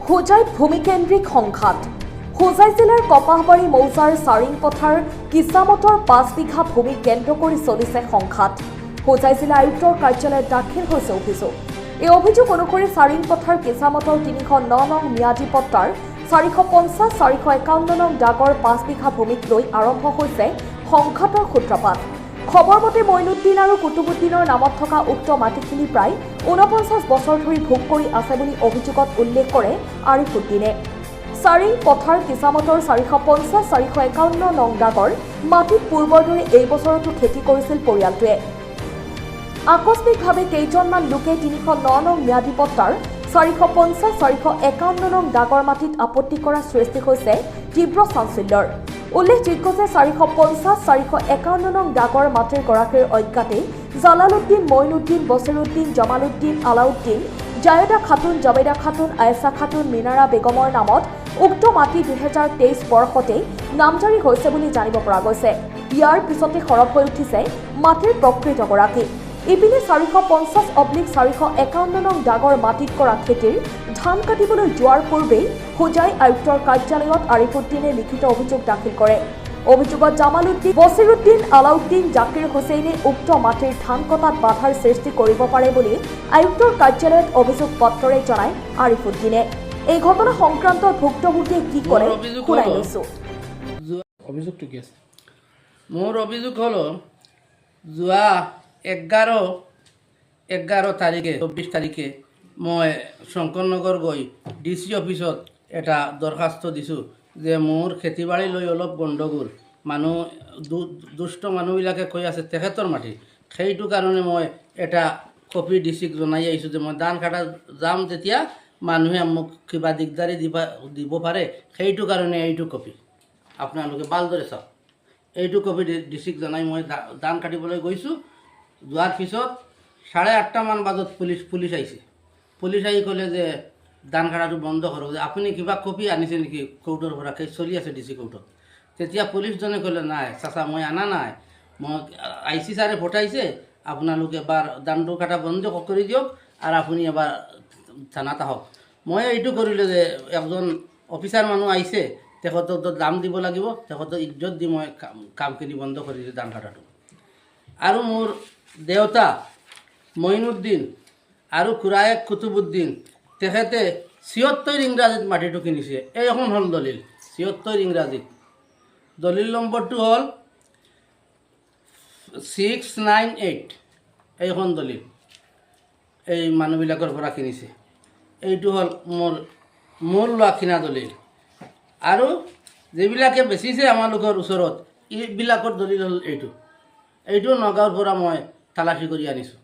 হোজাইত ভূমিকেন্দ্ৰিক সংঘাত। হোজাই জিলাৰ কপাহবাৰী মৌজাৰ চাৰিং পথাৰ কিছামতৰ ৫ বিঘা ভূমি কেন্দ্ৰ কৰি চলিছে সংঘাত। হোজাই জিলা আয়ুক্তৰ কাৰ্যালয়ত দাখিল হৈছে অভিযোগ। এই অভিযোগ অনুসৰি চাৰিং পথাৰ কিছামতৰ ৩০৯ নং ম্যাদী পট্টাৰ ৪৫০, ৪৫১ নং দাগৰ ৫ বিঘা ভূমিক লৈ আৰম্ভ হৈছে সংঘাতৰ সূত্ৰপাত। খবৰ মতে মইনুদ্দিন আৰু কুতুবুদ্দিনৰ নামত থকা উক্ত মাটিখিনি প্ৰায় ৪৯ বছৰ ধৰি ভোগ কৰি আছে বুলি অভিযোগত উল্লেখ কৰে আৰিফুদ্দিনে। চাৰিং পথাৰ কিছামতৰ ৪৫০, ৪৫১ নং দাগৰ মাটিত পূৰ্বৰ দৰে এই বছৰতো খেতি কৰিছিল পৰিয়ালটোৱে। আকস্মিকভাৱে কেইজনমান লোকে ৩০৯ নং ম্যাদী পট্টাৰ ৪৫০, ৪৫১ নং দাগৰ মাটিত আপত্তি কৰাৰ সৃষ্টি হৈছে তীব্ৰ চাঞ্চল্যৰ। উল্লেখযোগ্য যে ৪৫০, ৪৫১ নং দাগৰ মাটিৰ গৰাকীৰ অজ্ঞাতে জালালুদ্দিন, মইনুদ্দিন, বছিৰুদ্দিন, জামালুদ্দিন, আলাউদ্দিন, জায়েদা খাতুন, জাবেদা খাতুন, আয়েশা খাতুন, মিনাৰা বেগমৰ নামত উক্ত মাটি ২০২৩ বৰ্ষতেই নামজাৰি হৈছে বুলি জানিব পৰা গৈছে। ইয়াৰ পিছতে সৰব হৈ উঠিছে মাটিৰ প্ৰকৃতগৰাকী। ইপিনে ৪৫০/৪৫১ নং দাগৰ মাটিত কৰা খেতিৰ ধান কাটিবলৈ যোৱাৰ পূৰ্বেই হোজাই আয়ুক্তৰ কাৰ্যালয়ত আৰিফুদ্দিনে লিখিত অভিযোগ দাখিল কৰে। অভিযোগত জামালুদ্দিন, বছিৰুদ্দিন, আলাউদ্দিন, জাকিৰ হুছেইনে উক্ত মাটিৰ ধান কটাত বাধাৰ সৃষ্টি কৰিব পাৰে বুলি আয়ুক্তৰ কাৰ্যালয়ত অভিযোগ পত্ৰৰে জনায় আৰিফুদ্দিনে। এই ঘটনা সংক্ৰান্তত ভুক্তভোগীয়ে কি কৰে শুনাই লৈছো। অভিযোগটো কি আছে? মোৰ অভিযোগ হ'ল যোৱা ১১ তাৰিখে ২৪ তাৰিখে মই শংকৰনগৰ গৈ DC অফিচত এটা দৰখাস্ত দিছোঁ যে মোৰ খেতি বাৰী লৈ অলপ গণ্ডগোল, মানুহ দুষ্ট মানুহবিলাকে কৈ আছে তেখেতৰ মাটি, সেইটো কাৰণে মই এটা কপি DCক জনাই আহিছোঁ যে মই ধান কাটা যাম যেতিয়া মানুহে মোক কিবা দিগদাৰি দিব পাৰে, সেইটো কাৰণে এইটো কপি আপোনালোকে ভালদৰে চাওক। এইটো কপি DCক জনাই মই ধান কাটিবলৈ গৈছোঁ। যোৱাৰ পিছত ৮:৩০ মান বজাত পুলিচ আহিছে। পুলিচ আহি ক'লে যে ধান কাটাটো বন্ধ কৰক, যে আপুনি কিবা কপি আনিছে নেকি কোৰ্টৰ পৰা, কেছ চলি আছে DC কোৰ্টত। তেতিয়া পুলিচজনে ক'লে নাই চাচা মই অনা নাই, মই IC ছাৰে পঠাইছে, আপোনালোকে এবাৰ ধানটো কাটা বন্ধ কৰি দিয়ক আৰু আপুনি এবাৰ থানাত আহক। মই এইটো কৰিলোঁ যে এজন অফিচাৰ মানুহ আহিছে, তেখেতক দাম দিব লাগিব, তেখেতক ইজ্জত দি মই কামখিনি বন্ধ কৰি দিছোঁ ধান কাটাটো। আৰু মোৰ দেউতা মইনুদ্দিন আৰু খুৰায়েক কুতুবুদ্দিন, তেখেতে ৭৬ ইংৰাজীত মাটিটো কিনিছে। এইখন হ'ল দলিল ৭৬ ইংৰাজীত। দলিল নম্বৰটো হ'ল 698। এইখন দলিল এই মানুহবিলাকৰ পৰা কিনিছে। এইটো হ'ল মোৰ লোৱা কিনা দলিল। আৰু যিবিলাকে বেচিছে আমালোকৰ ওচৰত, এইবিলাকৰ দলিল হ'ল এইটো নগাঁৱৰ পৰা মই তালাচী কৰি আনিছোঁ।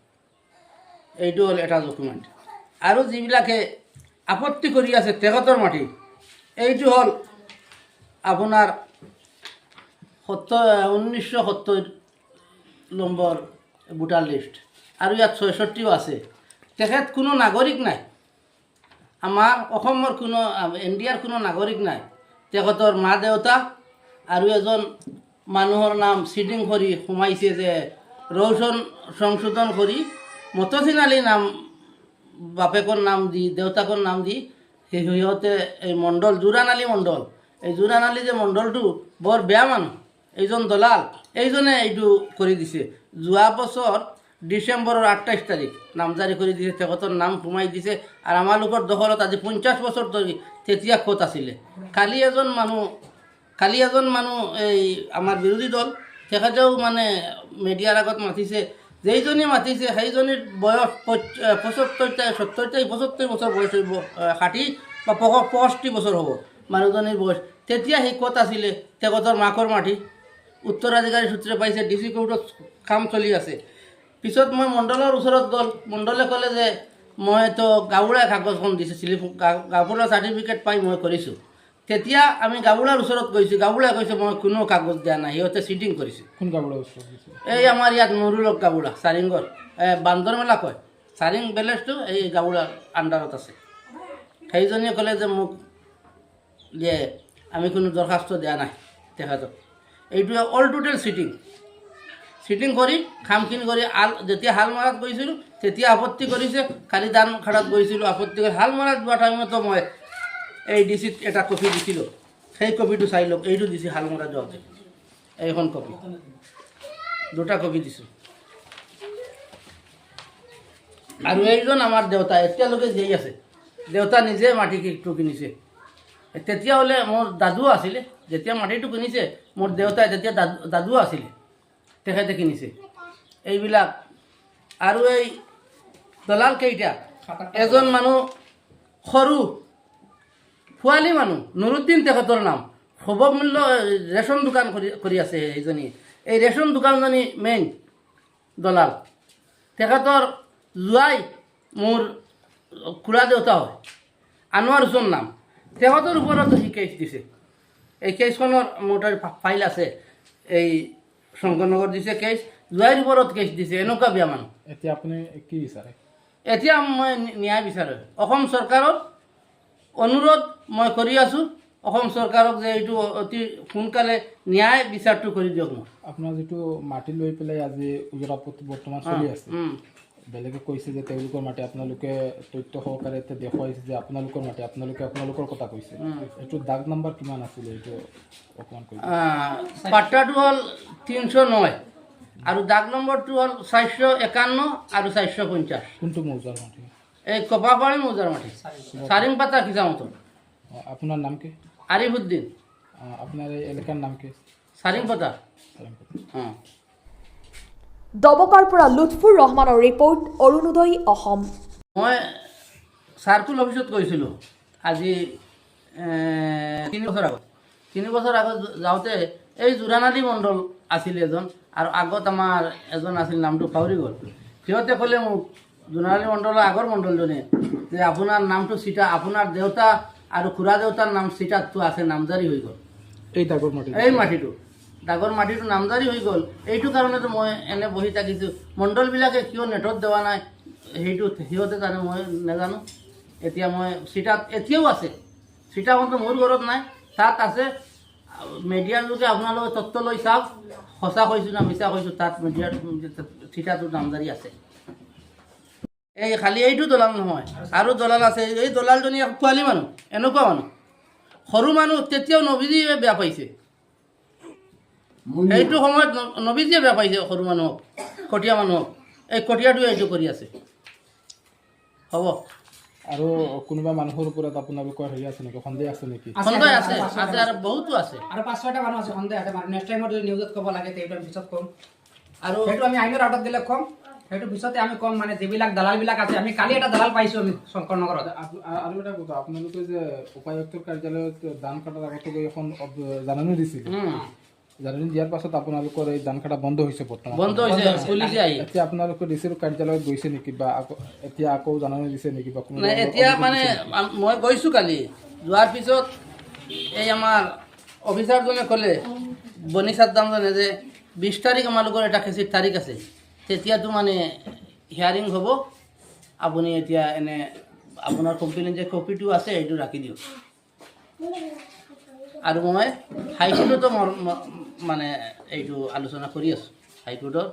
এইটো হ'ল এটা ডকুমেণ্ট। আৰু যিবিলাকে আপত্তি কৰি আছে তেখেতৰ মাটি, এইটো হ'ল আপোনাৰ 1970 নম্বৰ ভোটাৰ লিষ্ট। আৰু ইয়াত ৬৬ও আছে। তেখেত কোনো নাগৰিক নাই, আমাৰ অসমৰ কোনো ইণ্ডিয়াৰ কোনো নাগৰিক নাই। তেখেতৰ মা দেউতা আৰু এজন মানুহৰ নাম চিডিং কৰি সোমাইছে যে ৰৌচন সংশোধন কৰি মতচিন আলী নাম বাপেকৰ নাম দি দেউতাকৰ নাম দি সিহঁতে এই মণ্ডল জোৰাণ আলী মণ্ডল, এই জোৰাণ আলী যে মণ্ডলটো বৰ বেয়া মানুহ, এইজন দলাল, এইজনে এইটো কৰি দিছে। যোৱা বছৰ ডিচেম্বৰৰ ২৮ তাৰিখ নামজাৰি কৰি দিছে, তেখেতৰ নাম সোমাই দিছে। আৰু আমালোকৰ দখলত আজি ৫০ বছৰ ধৰি তেতিয়া ক'ত আছিলে। কালি এজন মানুহ এই আমাৰ বিৰোধী দল, তেখেতেও মানে মিডিয়াৰ আগত মাতিছে, যেইজনী মাতিছে সেইজনীৰ বয়স ৭৫ বছৰ বয়স হ'ব, ৬০ বা ৬৫ বছৰ হ'ব মানুহজনীৰ বয়স। তেতিয়া সি ক'ত আছিলে? তেখেতৰ মাকৰ মাটি উত্তৰাধিকাৰী সূত্ৰে পাইছে, DC কোৰ্টত কাম চলি আছে। পিছত মই মণ্ডলৰ ওচৰত গ'ল, মণ্ডলে ক'লে যে মইতো গাঁওবুঢ়াই কাগজখন দিছে, গাঁওবুঢ়া চাৰ্টিফিকেট পাই মই কৰিছোঁ। তেতিয়া আমি গাঁওবুঢ়াৰ ওচৰত গৈছোঁ, গাঁওবুঢ়াই কৈছে মই কোনো কাগজ দিয়া নাই, সিহঁতে চিটিং কৰিছে। কোন গাঁওবুঢ়াৰ ওচৰত গৈছে? এই আমাৰ ইয়াত নৰুলক গাঁওবুঢ়া, চাৰিংগৰ বান্দৰ মেলা কয়, চাৰিং বেলেজটো এই গাঁওবুঢ়াৰ আণ্ডাৰত আছে। সেইজনীয়ে ক'লে যে মোক যে আমি কোনো দৰখাস্ত দিয়া নাই তেখেতক। এইটো অল টোটেল চিটিং কৰি কামখিনি কৰি যেতিয়া হাল মৰাত গৈছিলোঁ তেতিয়া আপত্তি কৰিছে। কালি ধান খাটাত গৈছিলোঁ, আপত্তি কৰি হাল মৰাত যোৱা টাইমতো মই এই ডিচিত এটা কপি দিছিল সেই কপিটো চাই লওক এইটো দিছে হালমৰা যাওঁতে এইখন কপি দুটা কপি দিছোঁ আৰু এইজন আমাৰ দেউতা এতিয়ালৈকে যেই আছে দেউতা নিজে মাটিটো কিনিছে তেতিয়া হ'লে মোৰ দাদু আছিলে যেতিয়া মাটিটো কিনিছে মোৰ দেউতাই তেতিয়া দাদু আছিলে তেখেতে কিনিছে এইবিলাক আৰু এই দলাল কেইটা এজন মানুহ সৰু পোৱালি মানুহ নুৰুদ্দিন তেখেতৰ নাম সৰ্বমূল্য ৰেচন দোকান কৰি আছে এইজনী এই ৰেচন দোকানজনী মেইন দলাল তেখেতৰ জোৱাই মোৰ খুৰা দেউতা হয় আনোৱাৰ হুছেইন নাম তেখেতৰ ওপৰতো সি কেছ দিছে এই কেছখনৰ মোৰ তাত ফাইল আছে এই শংকৰনগৰ দিছে কেছ জোৱাইৰ ওপৰত কেছ দিছে এনেকুৱা বেয়া মানুহ এতিয়া আপুনি কি বিচাৰে এতিয়া মই ন্যায় বিচাৰোঁ অসম চৰকাৰক অনুৰোধ মই কৰি আছোঁ অসম চৰকাৰক যে এইটো অতি সোনকালে ন্যায় বিচাৰটো কৰি দিয়ক মোক আপোনাৰ যিটো মাটি লৈ পেলাই আজি উজৰা বৰ্তমান চলি আছে বেলেগে কৈছে যে তেওঁলোকৰ মাটি আপোনালোকে তথ্য সহকাৰে এতিয়া দেখুৱাইছে যে আপোনালোকৰ মাটি আপোনালোকৰ কথা কৈছে এইটো দাগ নম্বৰ কিমান আছিলে এইটো অকণমান কৈ পাট্টাটো হ'ল 309 আৰু দাগ নম্বৰটো হ'ল 451 আৰু 450 কোনটো মৌজাৰ মাটি এই কপাহবাৰী মৌজাৰ মাটি চাৰিংপাতা খিজামতৰ আপোনাৰ নাম কি আৰিফুদ্দিন আপোনাৰ এই এলেকাৰ নাম কি চাৰিংপাতা ডবকাৰ পৰা লুৎফুৰ ৰহমানৰ ৰিপৰ্ট অৰুণোদয় অসম মই চাৰ্কুল অফিচত গৈছিলোঁ আজি 3 বছৰ আগত যাওঁতে এই জোৰানালী মণ্ডল আছিল এজন আৰু আগত আমাৰ এজন আছিল নামটো পাহৰি গ'ল সিহঁতে ক'লে মোক জোৰানালী মণ্ডলৰ আগৰ মণ্ডলজনে যে আপোনাৰ নামটো চিটা আপোনাৰ দেউতা আৰু খুৰা দেউতাৰ নাম চিটাতটো আছে নামজাৰি হৈ গ'ল এই দাগৰ মাটি এই মাটিটো ডাগৰ মাটিটো নামজাৰি হৈ গ'ল এইটো কাৰণেতো মই এনে বহি থাকিছোঁ মণ্ডলবিলাকে কিয় নেটত দেৱা নাই সেইটো সিহঁতে জানে মই নাজানো এতিয়া মই চিটাত এতিয়াও আছে চিটাখনটো মোৰ ঘৰত নাই তাত আছে মিডিয়াৰ যোগে আপোনালোকে তথ্য লৈ চাওক সঁচা কৈছোঁ না মিছা কৈছোঁ তাত মিডিয়াৰ চিটাটো নামজাৰি আছে এই খালি এইটো দলাল নহয় আৰু দলাল আছে এই দলালজনী পোৱালি মানুহ এনেকুৱা মানুহ সৰু মানুহ তেতিয়াও নবীজিয়ে বেয়া পাইছে এইটো সময়ত নবীজিয়ে বেয়া পাইছে সৰু মানুহক কটীয়া মানুহক এই কটীয়াটোৱে এইটো কৰি আছে হ'ব আৰু কোনোবা মানুহৰ ওপৰত আপোনালোকৰ হেৰি আছে নেকি সন্দেহ আছে নেকি সন্দেহ আছে আছে আৰু বহুতো আছে আৰু 5-6টা মানুহ আছে সন্দেহ আছে মানে নেক্সট টাইমত যদি নিউজত ক'ব লাগে তেতিয়া পিছত ক'ম আৰু সেইটো আমি আইনৰ আউটত দিলে ক'ম সেইটো পিছতে আমি ক'ম মানে যিবিলাক দালালবিলাক আছে আমি কালি এটা দালাল পাইছোঁ আমি শংকৰনগৰত আৰু এটা কথা আপোনালোকে যে উপায়ুক্তৰ কাৰ্যালয়ত ধান কটাৰ আগতে গৈ এখন জাননী দিছিল জাননী দিয়াৰ পাছত আপোনালোকৰ এই ধান কটা বন্ধ হৈছে বৰ্তমান বন্ধ হৈছে পুলিচে আহি এতিয়া আপোনালোকে ডিচিৰ কাৰ্যালয়ত গৈছে নেকি বা এতিয়া আকৌ জাননী দিছে নেকি বা কোনো নাই এতিয়া মানে মই গৈছোঁ কালি যোৱাৰ পিছত এই আমাৰ অফিচাৰজনে ক'লে বনি চাদ্দামজনে যে 20 তাৰিখ আমালোকৰ এটা খেচিৰ তাৰিখ আছে তেতিয়াতো মানে হিয়াৰিং হ'ব আপুনি এতিয়া এনে আপোনাৰ কমপ্লেইন যে কপিটো আছে এইটো ৰাখি দিয়ক আৰু মই হাইকোৰ্টতো মানে এইটো আলোচনা কৰি আছোঁ হাইকোৰ্টৰ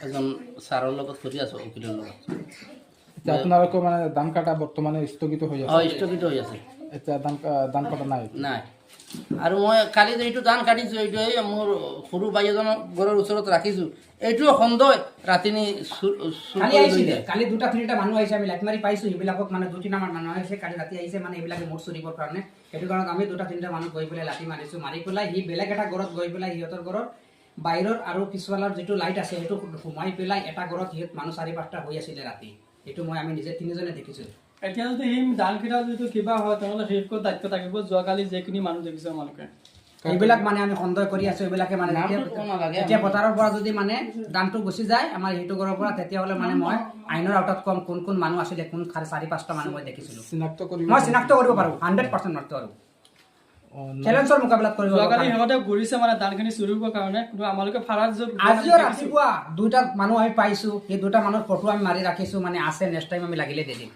এজন ছাৰৰ লগত কৰি আছোঁ উকিলৰ লগত এতিয়া আপোনালোকৰ মানে ধান কটা বৰ্তমানে স্থগিত হৈ আছে স্থগিত হৈ আছে এতিয়া ধান কটা নাই নাই আৰু মই কালি এইটো ধান কাটিছোঁ এইটো এই মোৰ সৰু বাই এজনৰ ঘৰৰ ওচৰত ৰাখিছোঁ এইটোও সন্দেহ ৰাতি নি কালি আহিছিলে কালি 2-3টা মানুহ আহিছে আমি লাইট মাৰি পাইছোঁ সেইবিলাকক মানে 2-3টা মানুহ আহিছে কালি ৰাতি আহিছে মানে এইবিলাকে মোৰ চুৰিবৰ কাৰণে সেইটো কাৰণত আমি 2-3টা মানুহ গৈ পেলাই লাঠি মাৰিছোঁ মাৰি পেলাই সি বেলেগ এটা ঘৰত গৈ পেলাই সিহঁতৰ ঘৰত বাহিৰৰ আৰু পিছফালৰ যিটো লাইট আছে সেইটো সোমাই পেলাই এটা ঘৰত সিহঁত মানুহ 4-5টা হৈ আছিলে ৰাতি এইটো মই আমি নিজে 3জনে দেখিছোঁ এতিয়া যদি সেই ধান কেইটা যদি কিবা হয় তেনেহ'লে সেইটোৰ দায়িত্ব থাকিব যোৱাকালি যিখিনি মানুহ দেখিছে আমালোকে এইবিলাক মানে আমি সন্দেহ কৰি আছোঁ এইবিলাকে মানে এতিয়া পথাৰৰ পৰা যদি মানে ধানটো গুচি যায় আমাৰ সেইটো ঘৰৰ পৰা তেতিয়াহ'লে মানে মই আইনৰ আউটত ক'ম কোন কোন মানুহ আছিলে কোন 4-5টা মানুহ মই দেখিছিলোঁ মই চিনাক্ত কৰিব পাৰোঁ 100% মাত্ৰ আৰু চেলেঞ্জৰ মোকাবিলাত কৰিব যোৱাকালি সিহঁতে ঘূৰিছে মানে ধানখিনি চুৰিবৰ কাৰণে কিন্তু আমালোকে ফাৰাত আজিও ৰাতিপুৱা 2টা মানুহ আমি পাইছোঁ সেই 2টা মানুহৰ ফটো আমি মাৰি ৰাখিছোঁ মানে আছে নেক্সট টাইম আমি লাগিলে দি দিম